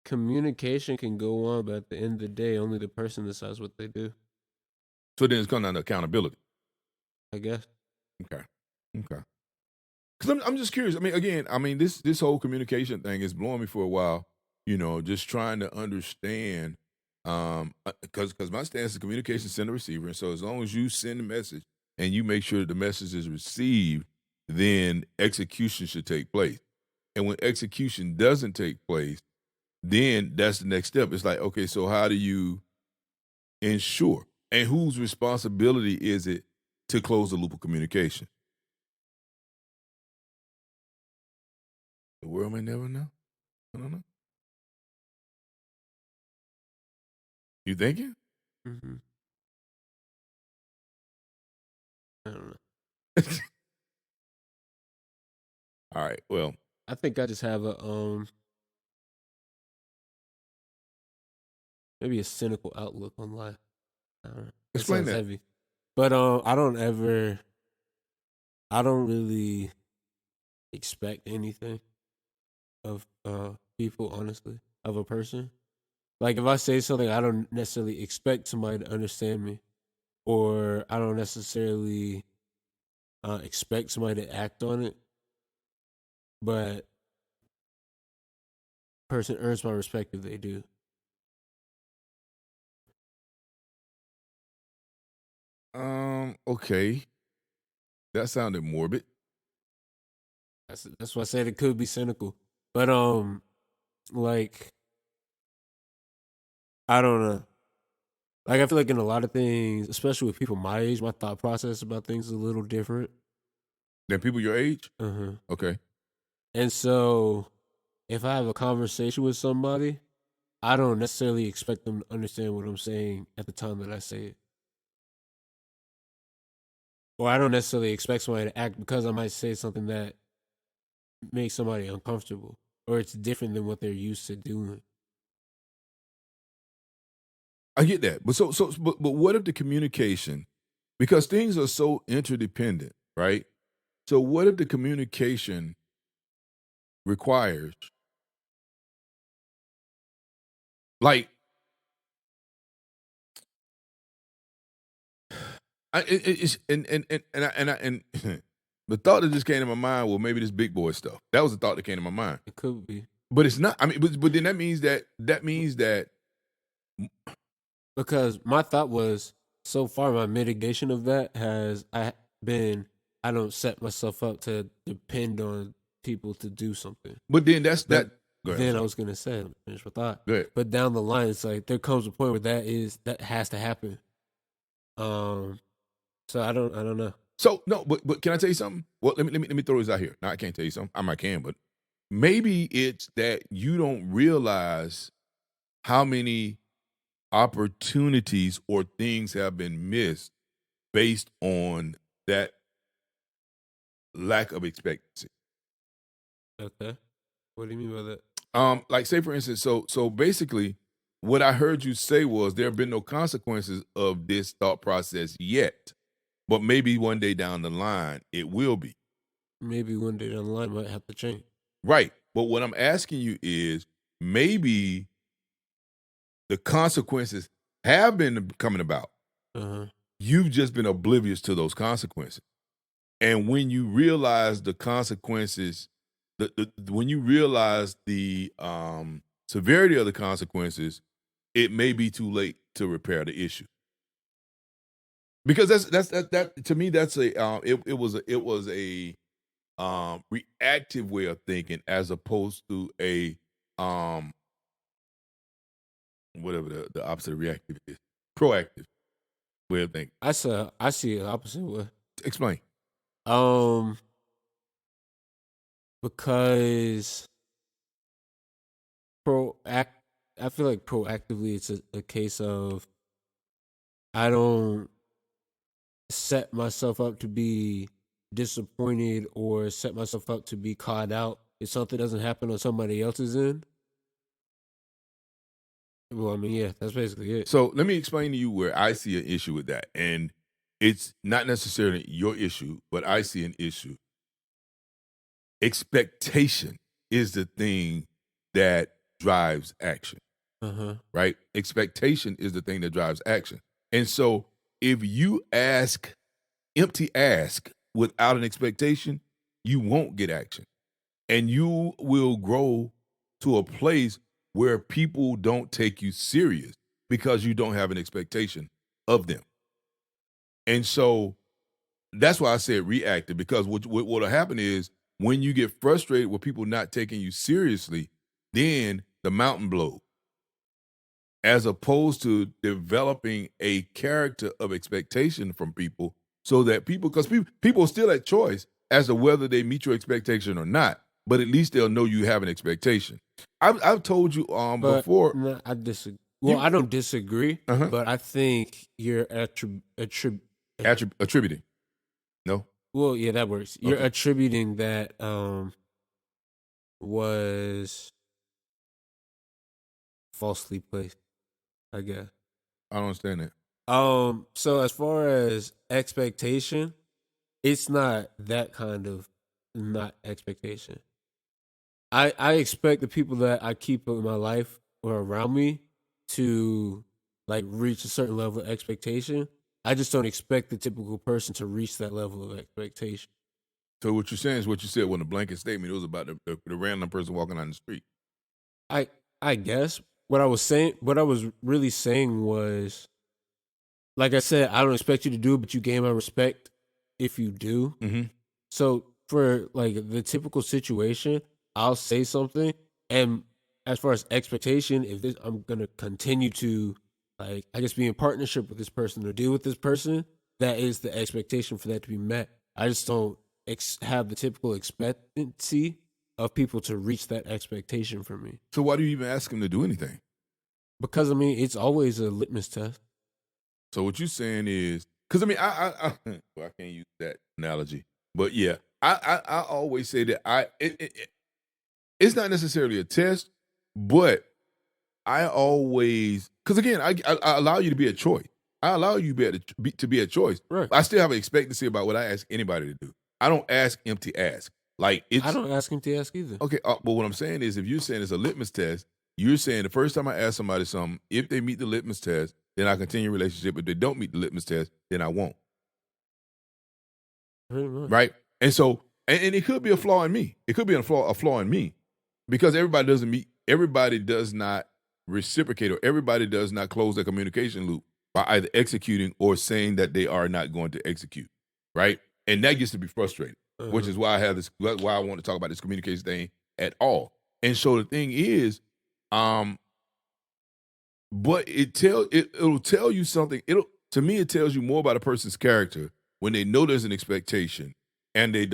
Speaker 2: communication can go on, but at the end of the day, only the person decides what they do.
Speaker 1: So then it's come down to accountability,
Speaker 2: I guess.
Speaker 1: Okay. Because I'm just curious. I mean, again, this whole communication thing is blowing me for a while. Just trying to understand. Because my stance is communication sender receiver, and so as long as you send a message and you make sure that the message is received, then execution should take place. And when execution doesn't take place, then that's the next step. It's like, okay, so how do you ensure? And whose responsibility is it to close the loop of communication? The world may never know. I don't know. You thinking?
Speaker 2: I don't know.
Speaker 1: All right. Well,
Speaker 2: I think I just have maybe a cynical outlook on life. I don't know.
Speaker 1: Explain that.
Speaker 2: Heavy. But I don't really expect anything of people, honestly, of a person. Like if I say something, I don't necessarily expect somebody to understand me, or I don't necessarily expect somebody to act on it. But person earns my respect if they do.
Speaker 1: Okay. That sounded morbid.
Speaker 2: That's why I said it could be cynical. But like I don't know. Like I feel like in a lot of things, especially with people my age, my thought process about things is a little different
Speaker 1: than people your age. Okay.
Speaker 2: And so, if I have a conversation with somebody, I don't necessarily expect them to understand what I'm saying at the time that I say it. Or I don't necessarily expect somebody to act because I might say something that makes somebody uncomfortable, or it's different than what they're used to doing.
Speaker 1: I get that. But what if the communication, because things are so interdependent, right? So what if the communication requires, like, the thought that just came to my mind, well, maybe this big boy stuff. That was the thought that came to my mind.
Speaker 2: It could be,
Speaker 1: but it's not. I mean, but then that means that
Speaker 2: because my thought was, so far my mitigation of that has I don't set myself up to depend on people to do something.
Speaker 1: But then that's that.
Speaker 2: Then I was gonna say, finish my thought.
Speaker 1: Go ahead.
Speaker 2: But down the line, it's like there comes a point where that has to happen. So I don't know.
Speaker 1: So no, but can I tell you something? Well, let me throw this out here. Now I can't tell you something. I can, but maybe it's that you don't realize how many opportunities or things have been missed based on that lack of expectancy.
Speaker 2: Okay. What do you mean by that?
Speaker 1: Like say for instance, so basically what I heard you say was there have been no consequences of this thought process yet, but maybe one day down the line it will be.
Speaker 2: Maybe one day down the line might have to change.
Speaker 1: Right. But what I'm asking you is maybe the consequences have been coming about.
Speaker 2: Uh-huh.
Speaker 1: You've just been oblivious to those consequences. And when you realize the consequences, when you realize the severity of the consequences, it may be too late to repair the issue. Because that to me that's it was a reactive way of thinking as opposed to a um whatever the opposite of reactive is, proactive way of thinking.
Speaker 2: I see it opposite way.
Speaker 1: Explain.
Speaker 2: Um, because proact I feel like proactively it's a case of I don't set myself up to be disappointed or set myself up to be caught out if something doesn't happen on somebody else's end. Well, I mean, yeah, that's basically it.
Speaker 1: So let me explain to you where I see an issue with that. And it's not necessarily your issue, but I see an issue. Expectation is the thing that drives action,
Speaker 2: Uh-huh.
Speaker 1: right? Expectation is the thing that drives action. And so if you empty ask without an expectation, you won't get action. And you will grow to a place where people don't take you serious because you don't have an expectation of them. And so that's why I said reactive, because what'll happen is when you get frustrated with people not taking you seriously, then the mountain blows. As opposed to developing a character of expectation from people so that because people are still at choice as to whether they meet your expectation or not, but at least they'll know you have an expectation. I've told you
Speaker 2: But
Speaker 1: before.
Speaker 2: no, I disagree. Well, I don't disagree,
Speaker 1: Uh-huh.
Speaker 2: but I think you're
Speaker 1: Attributing. No?
Speaker 2: well, yeah, that works. You're
Speaker 1: Okay.
Speaker 2: attributing that was falsely placed, I guess.
Speaker 1: I don't understand that.
Speaker 2: So as far as expectation, it's not that kind of not expectation. I expect the people that I keep in my life or around me to like reach a certain level of expectation. I just don't expect the typical person to reach that level of expectation.
Speaker 1: So what you're saying is what you said when the blanket statement it was about the random person walking down the street.
Speaker 2: I guess what I was really saying was, like I said, I don't expect you to do it, but you gain my respect if you do.
Speaker 1: Mm-hmm.
Speaker 2: So for like the typical situation, I'll say something, and as far as expectation, if this, I'm gonna continue to like I guess be in partnership with this person or deal with this person, that is the expectation for that to be met. I just don't have the typical expectancy of people to reach that expectation from me
Speaker 1: So why do you even ask them to do anything?
Speaker 2: because I mean it's always a litmus test.
Speaker 1: So what you're saying is, because I mean, well, I can't use that analogy, but yeah, I always say that it's not necessarily a test, but I always, because again, I allow you to be a choice. I allow you to be a choice.
Speaker 2: Right.
Speaker 1: I still have an expectancy about what I ask anybody to do. I don't ask empty ask. Like it's
Speaker 2: I don't ask him to ask either.
Speaker 1: okay. But what I'm saying is, if you're saying it's a litmus test, you're saying the first time I ask somebody something, if they meet the litmus test, then I continue a relationship. If they don't meet the litmus test, then I won't.
Speaker 2: Pretty much.
Speaker 1: Right? And so, and it could be a flaw in me. It could be a flaw in me because everybody does not reciprocate, or everybody does not close their communication loop by either executing or saying that they are not going to execute. Right? And that gets to be frustrating, which is why why I want to talk about this communication thing at all. And so the thing is, but it'll tell you something. To me, it tells you more about a person's character when they know there's an expectation and they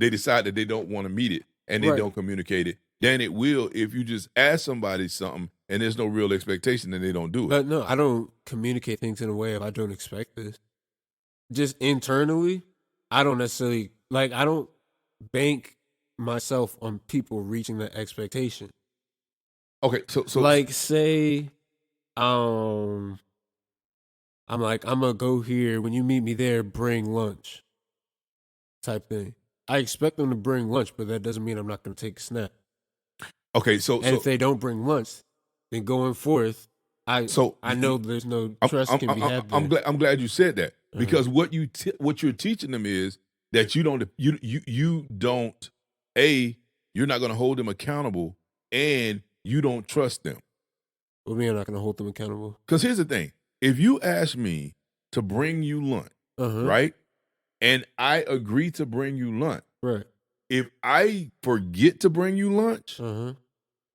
Speaker 1: decide that they don't want to meet it and they
Speaker 2: Right.
Speaker 1: don't communicate it than it will if you just ask somebody something and there's no real expectation and they don't do it.
Speaker 2: But no, I don't communicate things in a way if I don't expect this. Just internally, I don't necessarily like. I don't bank myself on people reaching that expectation.
Speaker 1: Okay, so
Speaker 2: Like, say, I'm like, I'm gonna go here. When you meet me there, bring lunch, type thing. I expect them to bring lunch, but that doesn't mean I'm not gonna take a snack.
Speaker 1: okay, so
Speaker 2: And if they don't bring lunch, then going forth, I
Speaker 1: so
Speaker 2: know there's no
Speaker 1: I'm
Speaker 2: trust can be had there.
Speaker 1: I'm glad you said that
Speaker 2: Uh-huh.
Speaker 1: because what you're teaching them is that you don't you're not going to hold them accountable and you don't trust them.
Speaker 2: What do you mean I'm not gonna hold them accountable?
Speaker 1: Because here's the thing: if you ask me to bring you lunch,
Speaker 2: Uh-huh.
Speaker 1: right, and I agree to bring you lunch,
Speaker 2: Right.
Speaker 1: if I forget to bring you lunch,
Speaker 2: Uh-huh.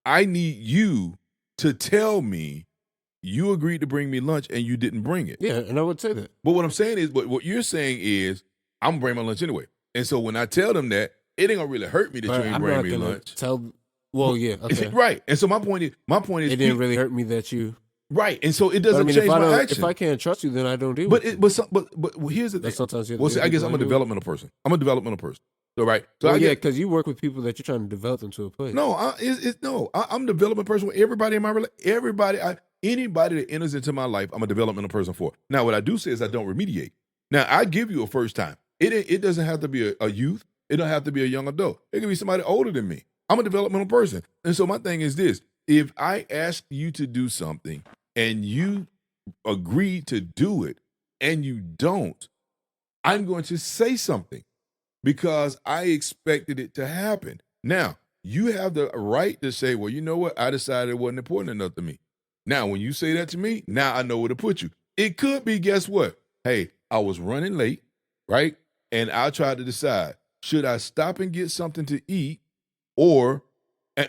Speaker 1: I need you to tell me you agreed to bring me lunch and you didn't bring it.
Speaker 2: Yeah, and I would say that.
Speaker 1: But what I'm saying is, but what you're saying is, I'm gonna bring my lunch anyway. And so when I tell them that, it ain't gonna really hurt me that
Speaker 2: But
Speaker 1: you ain't
Speaker 2: I'm
Speaker 1: bring
Speaker 2: not
Speaker 1: me
Speaker 2: gonna
Speaker 1: lunch.
Speaker 2: tell. Well, yeah, okay.
Speaker 1: Right. And so my point is,
Speaker 2: It didn't really hurt me that you.
Speaker 1: right. And so it
Speaker 2: But I
Speaker 1: doesn't
Speaker 2: mean,
Speaker 1: change my action.
Speaker 2: if I can't trust you, then I don't deal
Speaker 1: but
Speaker 2: with you.
Speaker 1: but well, here's the
Speaker 2: But
Speaker 1: thing.
Speaker 2: sometimes you have
Speaker 1: Well,
Speaker 2: to
Speaker 1: see,
Speaker 2: deal
Speaker 1: I
Speaker 2: with
Speaker 1: guess
Speaker 2: people
Speaker 1: I'm a
Speaker 2: I do.
Speaker 1: developmental person. I'm a developmental person. So right. So
Speaker 2: Well,
Speaker 1: I
Speaker 2: yeah,
Speaker 1: get
Speaker 2: because you work with people that you're trying to develop them to a place.
Speaker 1: no. I'm a development person with everybody in my anybody that enters into my life. I'm a developmental person for. Now, what I do say is I don't remediate. Now, I give you a first time. It doesn't have to be a youth. It don't have to be a young adult. It can be somebody older than me. I'm a developmental person. And so my thing is this. If I ask you to do something and you agree to do it and you don't, I'm going to say something because I expected it to happen. Now, you have the right to say, well, you know what? I decided it wasn't important enough to me. Now, when you say that to me, now I know where to put you. It could be, guess what? Hey, I was running late, right? And I tried to decide, should I stop and get something to eat or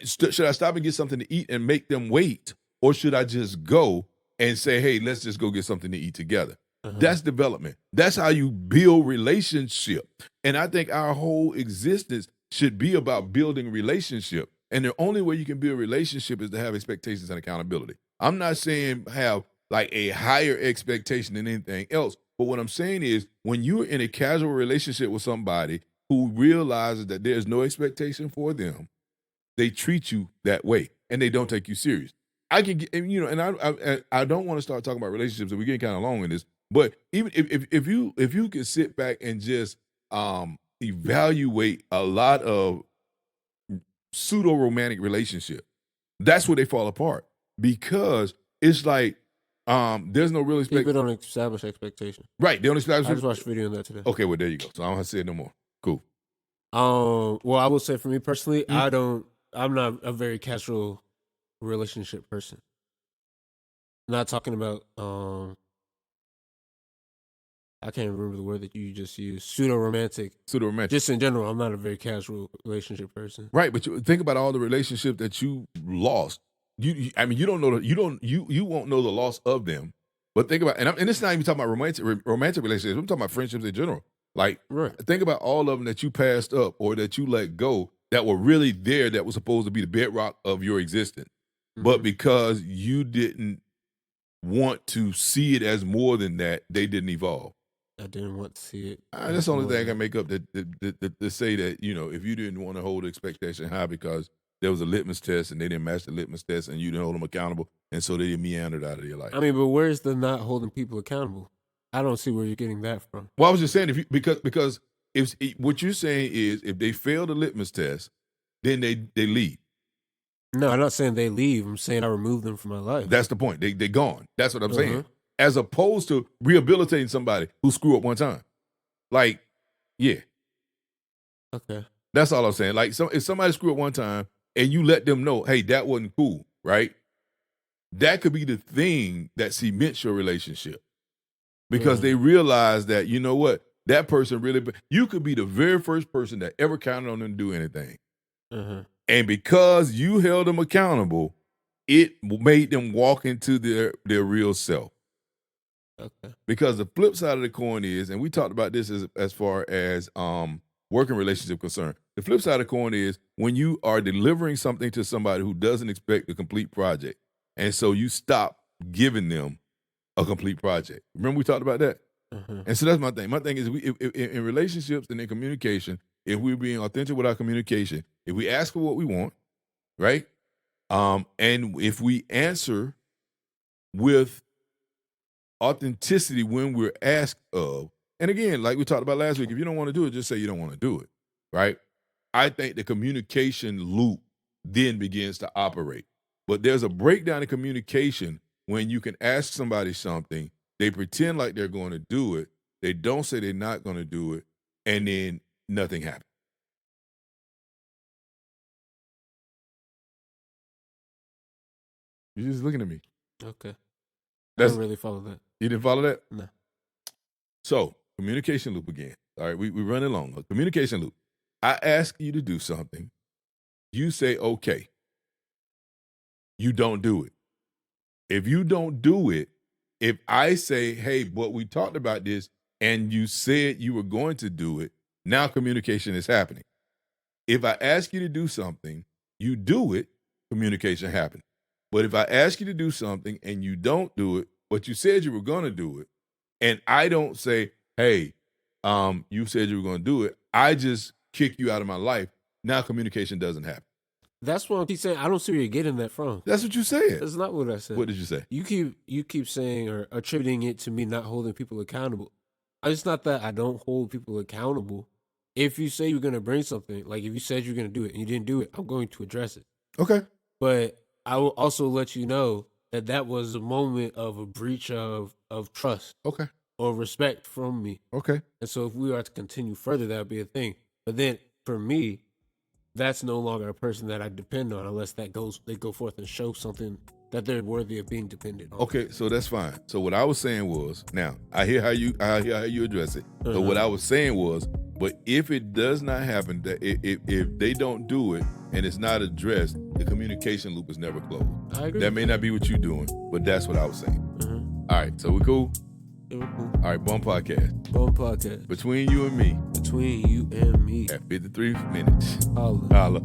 Speaker 1: should I stop and get something to eat and make them wait? Or should I just go and say, hey, let's just go get something to eat together?
Speaker 2: Uh-huh.
Speaker 1: That's development. That's how you build relationship. And I think our whole existence should be about building relationship. And the only way you can build relationship is to have expectations and accountability. I'm not saying have like a higher expectation than anything else. But what I'm saying is when you're in a casual relationship with somebody who realizes that there's no expectation for them, they treat you that way and they don't take you serious. I can get, and, you know, and I don't want to start talking about relationships, and we're getting kind of long in this. But even if you can sit back and just evaluate a lot of pseudo romantic relationships, that's where they fall apart because it's like there's no real
Speaker 2: People don't establish expectation.
Speaker 1: right. They don't establish.
Speaker 2: I just watched a video on that today.
Speaker 1: Okay, well there you go. So I don't have to say it no more. Cool.
Speaker 2: Well, I will say for me personally,
Speaker 1: Mm.
Speaker 2: I'm not a very casual relationship person. Not talking about I can't remember the word that you just used. Pseudo romantic. Just in general, I'm not a very casual relationship person.
Speaker 1: Right, but you think about all the relationships that you lost. I mean, you don't know you won't know the loss of them. But think about and this is not even talking about romantic relationships. I'm talking about friendships in general. Like,
Speaker 2: Right.
Speaker 1: think about all of them that you passed up or that you let go that were really there that was supposed to be the bedrock of your existence. But
Speaker 2: Mhm.
Speaker 1: because you didn't want to see it as more than that, they didn't evolve.
Speaker 2: I didn't want to see it.
Speaker 1: That's the only thing I can make up to say that, you know, if you didn't want to hold expectation high because there was a litmus test and they didn't match the litmus test and you didn't hold them accountable, and so they meandered out of your life.
Speaker 2: I mean, but where's the not holding people accountable? I don't see where you're getting that from.
Speaker 1: Well, I was just saying because if what you're saying is if they fail the litmus test, then they leave.
Speaker 2: No, I'm not saying they leave. I'm saying I remove them from my life.
Speaker 1: That's the point. They gone. That's what I'm saying.
Speaker 2: Uh-huh.
Speaker 1: As opposed to rehabilitating somebody who screwed up one time. Like, yeah.
Speaker 2: Okay.
Speaker 1: That's all I'm saying. Like, if somebody screwed up one time and you let them know, hey, that wasn't cool, right? That could be the thing that cements your relationship because they realize that, you know what, that person really, you could be the very first person that ever counted on them to do anything.
Speaker 2: Uh-huh.
Speaker 1: And because you held them accountable, it made them walk into their real self.
Speaker 2: Okay.
Speaker 1: Because the flip side of the coin is, and we talked about this as far as working relationship concern. The flip side of the coin is when you are delivering something to somebody who doesn't expect a complete project, and so you stop giving them a complete project. Remember we talked about that? And so that's my thing. My thing is if in relationships and in communication, if we're being authentic with our communication, if we ask for what we want, right? And if we answer with authenticity when we're asked of, and again, like we talked about last week, if you don't want to do it, just say you don't want to do it, right? I think the communication loop then begins to operate. But there's a breakdown in communication when you can ask somebody something, they pretend like they're going to do it, they don't say they're not going to do it, and then nothing happens. You're just looking at me.
Speaker 2: Okay. I
Speaker 1: That's-
Speaker 2: don't really follow that.
Speaker 1: You didn't follow that?
Speaker 2: No.
Speaker 1: So, communication loop again. All right, we run along. A communication loop. I ask you to do something. You say, okay. You don't do it. If you don't do it, if I say, hey, but we talked about this and you said you were going to do it, now communication is happening. If I ask you to do something, you do it, communication happens. But if I ask you to do something and you don't do it, but you said you were going to do it, and I don't say, hey, you said you were going to do it, I just kick you out of my life, now communication doesn't happen.
Speaker 2: That's what I keep saying. I don't see where you're getting that from.
Speaker 1: That's what you said.
Speaker 2: That's not what I said.
Speaker 1: What did you say?
Speaker 2: You keep saying or attributing it to me not holding people accountable. It's not that I don't hold people accountable. If you say you're going to bring something, like if you said you're going to do it and you didn't do it, I'm going to address it.
Speaker 1: Okay.
Speaker 2: But I will also let you know that was a moment of a breach of trust.
Speaker 1: Okay.
Speaker 2: Or respect from me.
Speaker 1: Okay.
Speaker 2: And so if we are to continue further, that would be a thing. But then for me, that's no longer a person that I depend on unless they go forth and show something that they're worthy of being dependent on.
Speaker 1: Okay, so that's fine. So what I was saying was, now I hear how you address it. So what I was saying was, but if it does not happen, that if they don't do it and it's not addressed, the communication loop is never closed.
Speaker 2: I agree.
Speaker 1: That may not be what you're doing, but that's what I was saying. All right, so we cool?
Speaker 2: Yeah, we're cool.
Speaker 1: All right, Bum Podcast.
Speaker 2: Bum Podcast.
Speaker 1: Between you and me.
Speaker 2: Between you and me.
Speaker 1: At 53 minutes.
Speaker 2: Holla.
Speaker 1: Holla.